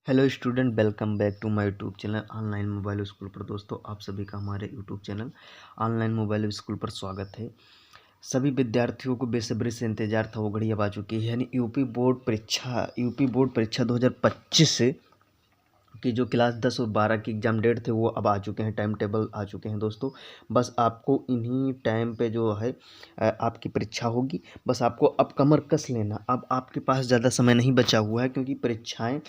Hello student, welcome back to my YouTube channel online mobile school पर। दोस्तों, आप सभी का हमारे YouTube channel online mobile school पर स्वागत है। सभी विद्यार्थियों को बेसब्री से इंतजार था, वो घड़ी अब आ चुकी है, यानी यूपी बोर्ड परीक्षा 2025 की जो क्लास 10 और 12 की एग्ज़ाम डेट थे वो अब आ चुके हैं, टाइम टेबल आ चुके हैं दोस्तों। बस आपको इन्हीं टाइम पे जो है आपकी परीक्षा होगी। बस आपको अब कमर कस लेना, अब आपके पास ज़्यादा समय नहीं बचा हुआ है, क्योंकि परीक्षाएं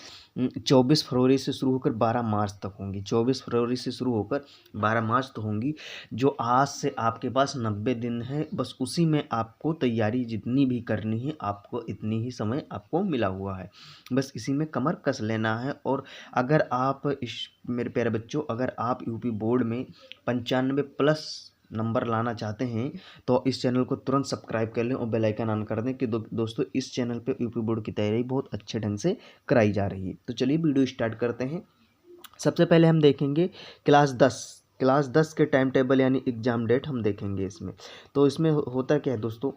24 फरवरी से शुरू होकर 12 मार्च तक होंगी। 24 फरवरी से शुरू होकर 12 मार्च तक होंगी। जो आज से आपके पास 90 दिन है, बस उसी में आपको तैयारी जितनी भी करनी है, आपको इतनी ही समय आपको मिला हुआ है। बस इसी में कमर कस लेना है। और अगर आप मेरे प्यारे बच्चों, अगर आप यूपी बोर्ड में 95+ नंबर लाना चाहते हैं तो इस चैनल को तुरंत सब्सक्राइब कर लें और बेल आइकन ऑन कर दें कि दोस्तों इस चैनल पे यूपी बोर्ड की तैयारी बहुत अच्छे ढंग से कराई जा रही है। तो चलिए वीडियो स्टार्ट करते हैं। सबसे पहले हम देखेंगे क्लास 10 के टाइम टेबल यानी एग्ज़ाम डेट हम देखेंगे इसमें। तो इसमें होता क्या है दोस्तों,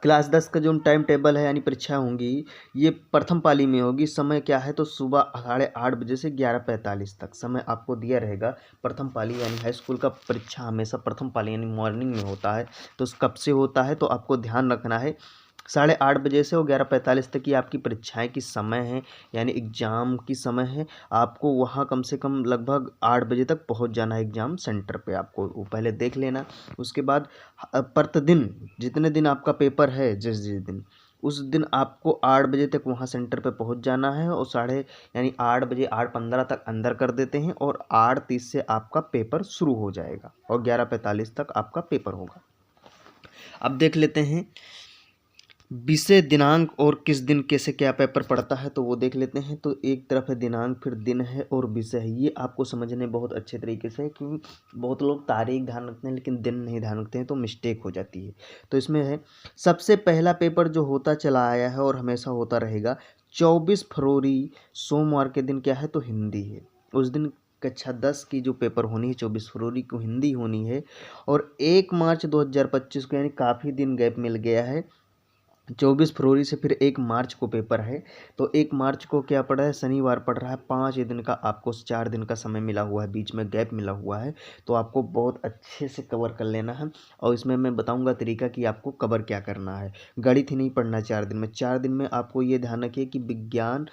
क्लास 10 का जो टाइम टेबल है यानी परीक्षा होंगी, ये प्रथम पाली में होगी। समय क्या है तो सुबह 8:30 बजे से 11:45 तक समय आपको दिया रहेगा। प्रथम पाली यानी हाई स्कूल का परीक्षा हमेशा प्रथम पाली यानी मॉर्निंग में होता है। तो कब से होता है तो आपको ध्यान रखना है, 8:30 बजे से और 11:45 तक की आपकी परीक्षाएं की समय है, यानी एग्ज़ाम की समय है। आपको वहाँ कम से कम लगभग 8 बजे तक पहुँच जाना है एग्ज़ाम सेंटर पे, आपको वो पहले देख लेना। उसके बाद प्रतिदिन जितने दिन आपका पेपर है, जिस जिस दिन उस दिन आपको 8 बजे तक वहाँ सेंटर पे पहुँच जाना है। और यानी 8 बजे 8:15 तक अंदर कर देते हैं और 8:30 से आपका पेपर शुरू हो जाएगा और 11:45 तक आपका पेपर होगा। अब देख लेते हैं विषय, दिनांक और किस दिन कैसे क्या पेपर पड़ता है, तो वो देख लेते हैं। तो एक तरफ है दिनांक, फिर दिन है और विषय है। ये आपको समझने बहुत अच्छे तरीके से है, क्योंकि बहुत लोग तारीख ध्यान रखते हैं लेकिन दिन नहीं ध्यान रखते हैं, तो मिस्टेक हो जाती है। तो इसमें है सबसे पहला पेपर जो होता चला आया है और हमेशा होता रहेगा, 24 फरवरी सोमवार के दिन क्या है तो हिंदी है। उस दिन कक्षा 10 की जो पेपर होनी है 24 फरवरी को हिंदी होनी है। और 1 मार्च 2025 को, यानी काफ़ी दिन गैप मिल गया है, 24 फरवरी से फिर 1 मार्च को पेपर है। तो 1 मार्च को क्या पड़ रहा है, शनिवार पड़ रहा है। 5 दिन का आपको 4 दिन का समय मिला हुआ है, बीच में गैप मिला हुआ है। तो आपको बहुत अच्छे से कवर कर लेना है। और इसमें मैं बताऊंगा तरीका कि आपको कवर क्या करना है। गणित ही नहीं पढ़ना 4 दिन में। 4 दिन में आपको ये ध्यान रखिए कि विज्ञान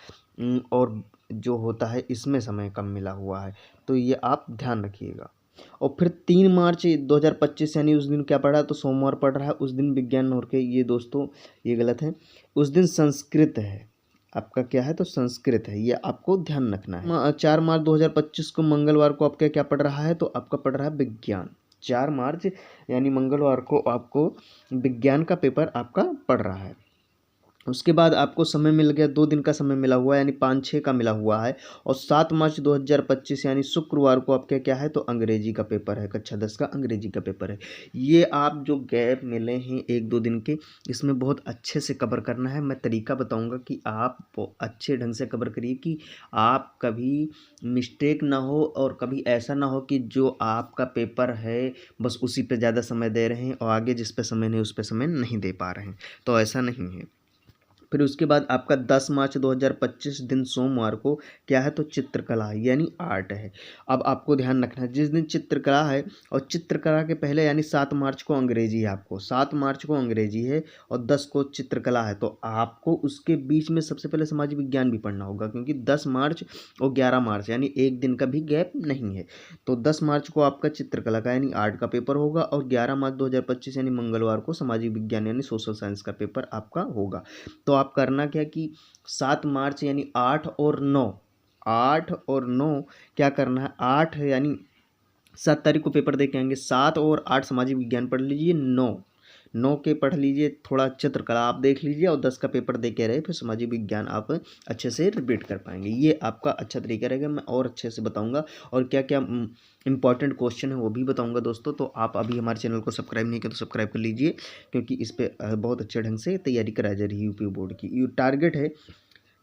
और जो होता है इसमें समय कम मिला हुआ है, तो ये आप ध्यान रखिएगा। और फिर 3 मार्च 2025 यानी उस दिन क्या पड़ा, तो सोमवार पड़ रहा है। उस दिन विज्ञान और के, ये दोस्तों ये गलत है, उस दिन संस्कृत है। आपका क्या है तो संस्कृत है, ये आपको ध्यान रखना है। 4 मार्च 2025 को मंगलवार को आपका क्या पड़ रहा है, तो आपका पड़ रहा है विज्ञान। 4 मार्च यानी मंगलवार को आपको विज्ञान का पेपर आपका पड़ रहा है। उसके बाद आपको समय मिल गया, 2 दिन का समय मिला हुआ है, यानी 5-6 का मिला हुआ है। और 7 मार्च 2025 यानी शुक्रवार को आपका क्या है तो अंग्रेजी का पेपर है, कक्षा 10 का अंग्रेजी का पेपर है। ये आप जो गैप मिले हैं 1-2 दिन के, इसमें बहुत अच्छे से कवर करना है। मैं तरीका बताऊंगा कि आप अच्छे ढंग से कवर करिए, कि आप कभी मिस्टेक ना हो और कभी ऐसा ना हो कि जो आपका पेपर है बस उसी पे ज़्यादा समय दे रहे हैं और आगे जिस पे समय नहीं उस पे समय नहीं दे पा रहे हैं, तो ऐसा नहीं है। फिर उसके बाद आपका 10 मार्च 2025 दिन सोमवार को क्या है तो चित्रकला यानी आर्ट है। अब आपको ध्यान रखना है, जिस दिन चित्रकला है और चित्रकला के पहले यानी 7 मार्च को अंग्रेजी है, आपको 7 मार्च को अंग्रेजी है और 10 को चित्रकला है। तो आपको उसके बीच में सबसे पहले समाज विज्ञान भी पढ़ना होगा, क्योंकि 10 मार्च और 11 मार्च यानी एक दिन का भी गैप नहीं है। तो 10 मार्च को आपका चित्रकला का यानी आर्ट का पेपर होगा और 11 मार्च 2025 यानी मंगलवार को सामाजिक विज्ञान यानी सोशल साइंस का पेपर आपका होगा। तो आप करना क्या कि 7 मार्च यानी 8 और 9 क्या करना है, 8 यानी 7 तारीख को पेपर दे के आएंगे। 7 और 8 सामाजिक विज्ञान पढ़ लीजिए, 9 के पढ़ लीजिए, थोड़ा चित्रकला आप देख लीजिए और 10 का पेपर दे के रहे, फिर सामाजिक विज्ञान आप अच्छे से रिपीट कर पाएंगे। ये आपका अच्छा तरीका रहेगा। मैं और अच्छे से बताऊंगा और क्या क्या इंपॉर्टेंट क्वेश्चन है वो भी बताऊंगा दोस्तों। तो आप अभी हमारे चैनल को सब्सक्राइब नहीं किया तो सब्सक्राइब कर लीजिए, क्योंकि इस पर बहुत अच्छे ढंग से तैयारी कराई जा रही है यूपी बोर्ड की।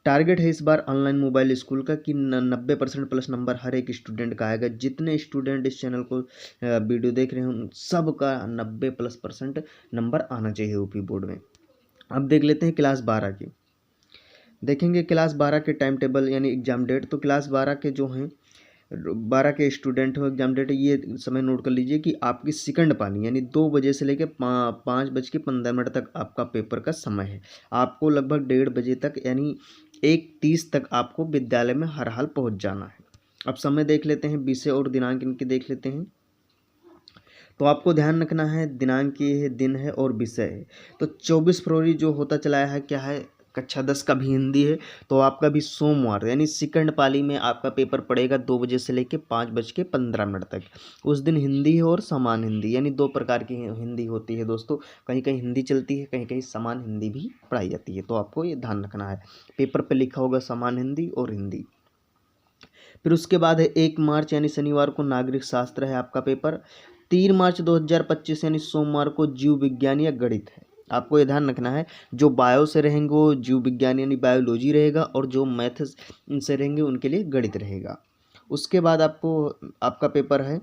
टारगेट है इस बार ऑनलाइन मोबाइल स्कूल का कि 90% प्लस नंबर हर एक स्टूडेंट का आएगा। जितने स्टूडेंट इस चैनल को वीडियो देख रहे हैं उन सब का 90+% नंबर आना चाहिए यूपी बोर्ड में। अब देख लेते हैं क्लास 12 की। देखेंगे क्लास 12 के टाइम टेबल यानी एग्ज़ाम डेट। तो क्लास 12 के जो हैं 12 के स्टूडेंट हो, एग्जाम डेट ये समय नोट कर लीजिए कि आपकी सेकंड पाली यानी 2 बजे से लेकर 5:15 तक आपका पेपर का समय है। आपको लगभग 1:30 बजे तक यानी 1:30 तक आपको विद्यालय में हर हाल पहुंच जाना है। अब समय देख लेते हैं, विषय और दिनांक इनके देख लेते हैं। तो आपको ध्यान रखना है, दिनांक ये है, दिन है और विषय है। तो 24 फरवरी जो होता चला है क्या है, कक्षा 10 का भी हिंदी है। तो आपका भी सोमवार यानी सेकंड पाली में आपका पेपर पड़ेगा 2 बजे से लेकर 5:15 तक। उस दिन हिंदी है और समान हिंदी यानी 2 प्रकार की हिंदी होती है दोस्तों। कहीं कहीं हिंदी चलती है, कहीं कहीं समान हिंदी भी पढ़ाई जाती है। तो आपको ये ध्यान रखना है, पेपर पर लिखा होगा समान हिंदी और हिंदी। फिर उसके बाद है 1 मार्च यानी शनिवार को नागरिक शास्त्र है आपका पेपर। 3 मार्च 2025 यानी सोमवार को जीव विज्ञान या गणित है। आपको ये ध्यान रखना है, जो बायो से रहेंगे वो जीव विज्ञान यानी बायोलॉजी रहेगा और जो मैथ से रहेंगे उनके लिए गणित रहेगा। उसके बाद आपका पेपर है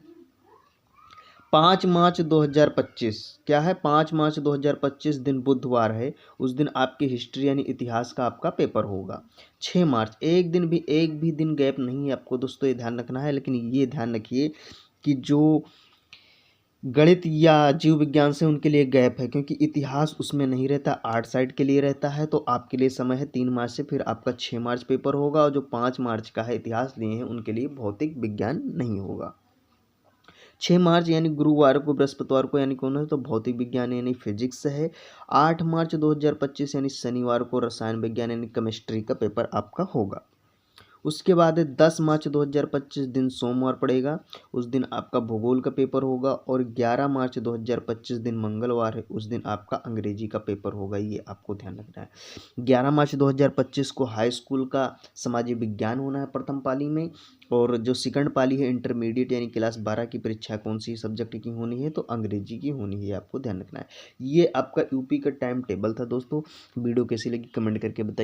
5 मार्च 2025। क्या है, 5 मार्च 2025 दिन बुधवार है। उस दिन आपकी हिस्ट्री यानी इतिहास का आपका पेपर होगा। 6 मार्च एक भी दिन गैप नहीं है आपको दोस्तों, ये ध्यान रखना है। लेकिन ये ध्यान रखिए कि जो गणित या जीव विज्ञान से उनके लिए गैप है, क्योंकि इतिहास उसमें नहीं रहता, आर्ट साइड के लिए रहता है। तो आपके लिए समय है 3 मार्च से, फिर आपका 6 मार्च पेपर होगा। और जो 5 मार्च का है इतिहास लिए हैं उनके लिए भौतिक विज्ञान नहीं होगा। 6 मार्च यानी गुरुवार को, बृहस्पतिवार को यानी कौन है, तो भौतिक विज्ञान यानी फिजिक्स है। 8 मार्च 2025 यानी शनिवार को रसायन विज्ञान यानी केमिस्ट्री का पेपर आपका होगा। उसके बाद 10 मार्च 2025 दिन सोमवार पड़ेगा। उस दिन आपका भूगोल का पेपर होगा। और 11 मार्च 2025 दिन मंगलवार है, उस दिन आपका अंग्रेजी का पेपर होगा। ये आपको ध्यान रखना है। 11 मार्च 2025 को हाई स्कूल का सामाजिक विज्ञान होना है प्रथम पाली में। और जो सेकंड पाली है इंटरमीडिएट यानी क्लास 12 की परीक्षा कौन सी सब्जेक्ट की होनी है, तो अंग्रेजी की होनी है, आपको ध्यान रखना है। ये आपका यूपी का टाइम टेबल था दोस्तों। वीडियो कैसी लगी कमेंट करके बताइए।